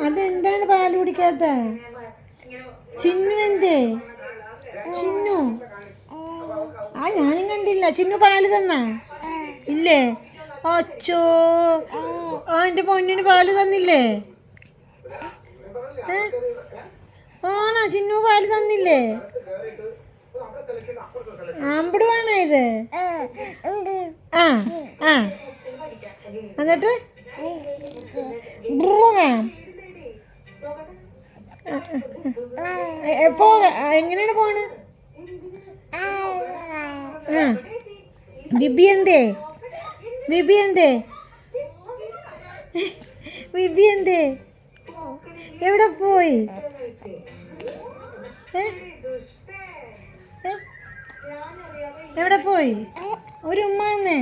അതെന്താണ് പാല് കുടിക്കാത്ത? ചിന്നു എന്തേ? ചിന്നു ഞാനും കണ്ടില്ല. ചിന്നു പാല് തന്നാ? ഇല്ലേ? അച്ചോ, എൻ്റെ പൊന്നിന് പാല് തന്നില്ലേ? ആണോ? ചിന്നു പാല് തന്നില്ലേ? ആമ്പിടുവാണോ ഇത്? ആ ആ എന്നിട്ട് എങ്ങനെയാണ് പോണ്? ബിബി എന്തേ? ബിബി എന്തേ? ബിബി എന്തേ? എവിടെ പോയി? എവിടെ പോയി? ഒരു ഉമ്മ തന്നെ.